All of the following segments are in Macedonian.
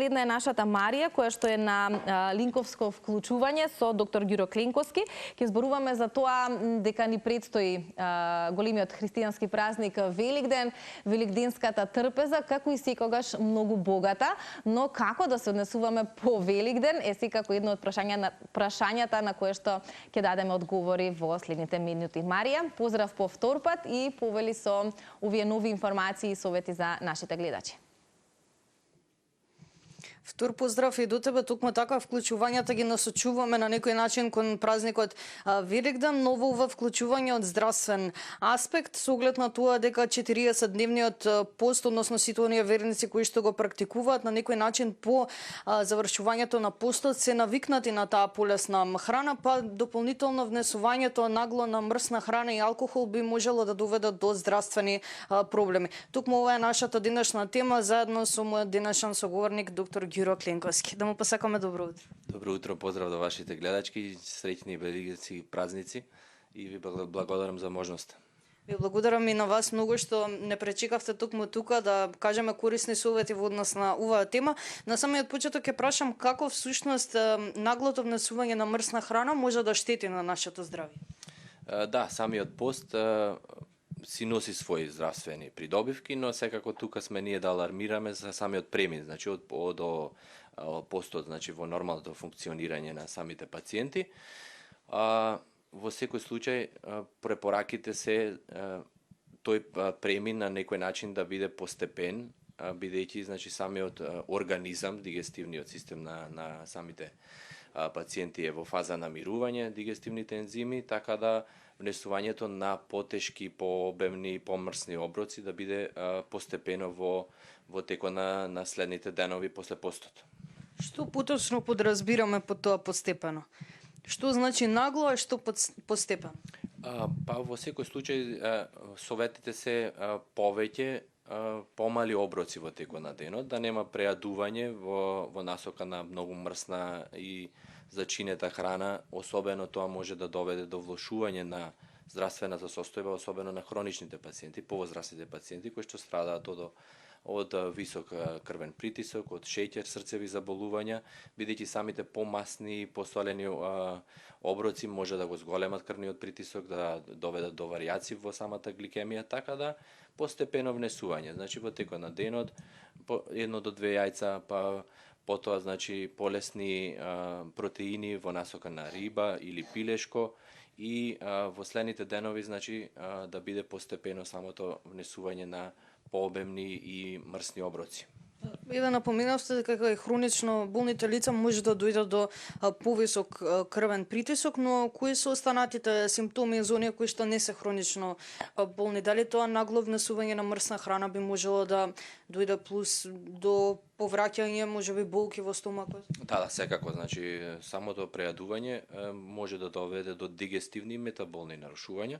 Последна е нашата Марија, која што е на линковско вклучување со доктор Ѓуро Кленковски. Ќе зборуваме за тоа дека ни предстои големиот христијански празник Великден, великденската трпеза, како и секогаш многу богата, но како да се однесуваме по Великден е секако едно од прашањата на кое што ќе дадеме одговори во следните минути. Марија, поздрав по втор пат и повели со овие нови информации и совети за нашите гледачи. Втор поздрав и до тебе, токму така вклучувањата ги насочуваме на некој начин кон празникот Великден, но во ова вклучување од здравствен аспект, со оглед на тоа дека 40-дневниот пост, односно сите оние верници кои што го практикуваат на некој начин по завршувањето на постот се навикнати на таа полесна храна, па дополнително внесувањето нагло на мрсна храна и алкохол би можело да доведат до здравствени проблеми. Токму ова е нашата денешна тема заедно со мојот денешен соговорник доктор Ѓуро Кленковски. Да му посакаме добро утро. Добро утро, поздрав до вашите гледачки, среќни великденски празници и ви благодарам за можноста. Ви благодарам и на вас многу што не пречекавте токму тука да кажеме корисни совети во однос на оваа тема. На самиот почеток ќе прашам како всушност наглото внесување на мрсна храна може да штети на нашето здравје. Да, самиот пост си носи своји здравствени придобивки, но секако тука сме ние да алармираме за самиот премин, значи од до постот, значи во нормалното функционирање на самите пациенти. Во секој случај препораките се тој премин на некој начин да биде постепен, бидејќи значи самиот организам, дигестивниот систем на самите пациенти е во фаза на мирување, дигестивните ензими, така да внесувањето на потешки, пообемни, помрсни оброци да биде постепено во текот на следните денови после постот. Што поточно подразбираме по тоа постепено? Што значи нагло, а што постепено? Па во секој случај советите се повеќе помали оброци во текот на денот, да нема преадување во насока на многу мрсна и зачинета храна, особено тоа може да доведе до влошување на здравствената состојба, особено на хроничните пациенти, повозрастните пациенти кои што страдаат од висок крвен притисок, од шеќер, срцеви заболувања, бидејќи самите помасни и посолени оброци може да го зголемат крвниот притисок, да доведат до варијации во самата гликемија, така да постепено внесување, значи во текот на денот, по 1 до 2 јајца, па потоа значи полесни протеини во насока на риба или пилешко и во следните денови значи да биде постепено самото внесување на пообемни и мрсни оброци. Еве напоменавте дека хронично болните лица може да дојдат до повисок крвен притисок, но кои се останатите симптоми за оние кои што не се хронично болни? Дали тоа нагло внесување на мрсна храна би можело да дојде плюс до повраќање, можеби болки во стомакот? Да, секако, значи самото преадување може да доведе до дигестивни и метаболни нарушувања.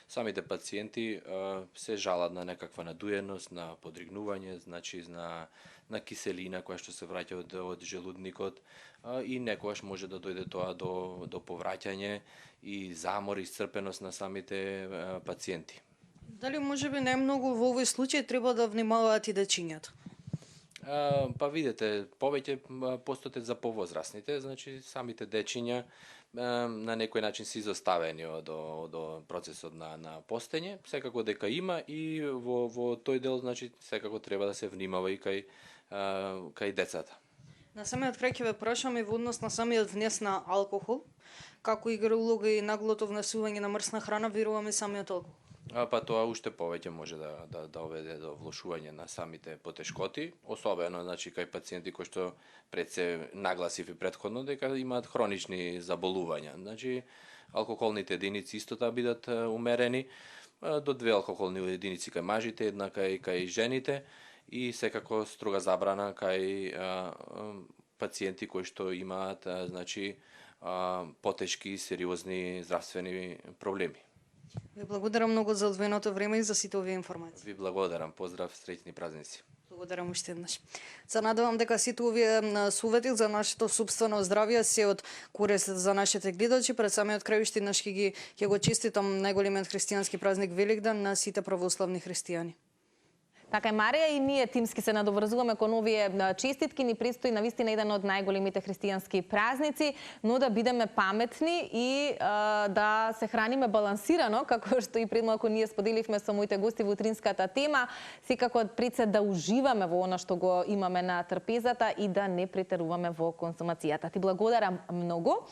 Самите пациенти се жалат на некаква надуеност, на подригнување, значи на киселина која што се враќа од желудникот и некогаш може да дојде тоа до повраќање и замор и исцрпеност на самите пациенти. Дали можеби најмногу во овој случај треба да внимаваат и дечињата? Па видете, повеќе постот е за повозрастните, значи самите дечиња на некој начин се изоставени од процесот на постење, секако дека има и во тој дел значи секако треба да се внимава и кај децата. На самиот крај ќе ве прашам и во однос на самиот внес на алкохол, како игра улога и наглото внесување на мрсна храна, верувам и самиот алкохол. Па тоа уште повеќе може да доведе до влошување на самите потешкоти, особено значи кај пациенти кои што пред се нагласив и претходно дека имаат хронични заболувања. Значи алкохолните единици исто да бидат умерени, до 2 алкохолни единици кај мажите, една кај жените и секако строга забрана кај пациенти кои што имаат значи потешки и сериозни здравствени проблеми. Ви благодарам многу за одвоеното време и за сите овие информации. Ви благодарам, поздрав, среќни празници. Благодарам уште еднаш. Се надевам дека сите овие совети за нашето собствено здравје се од корист за нашите гледачи. Пред самиот крај уште еднаш ќе го честитам најголемиот христијански празник Великден на сите православни христијани. Така е, Марија, и ние тимски се надоврзуваме кон овие честитки. Ни предстои навистина еден од најголемите христијански празници, но да бидеме паметни и да се храниме балансирано, како што и пред малку ние споделивме со моите гости во утринската тема. Секако пред се да уживаме во она што го имаме на трпезата и да не претеруваме во консумацијата. Ти благодарам многу.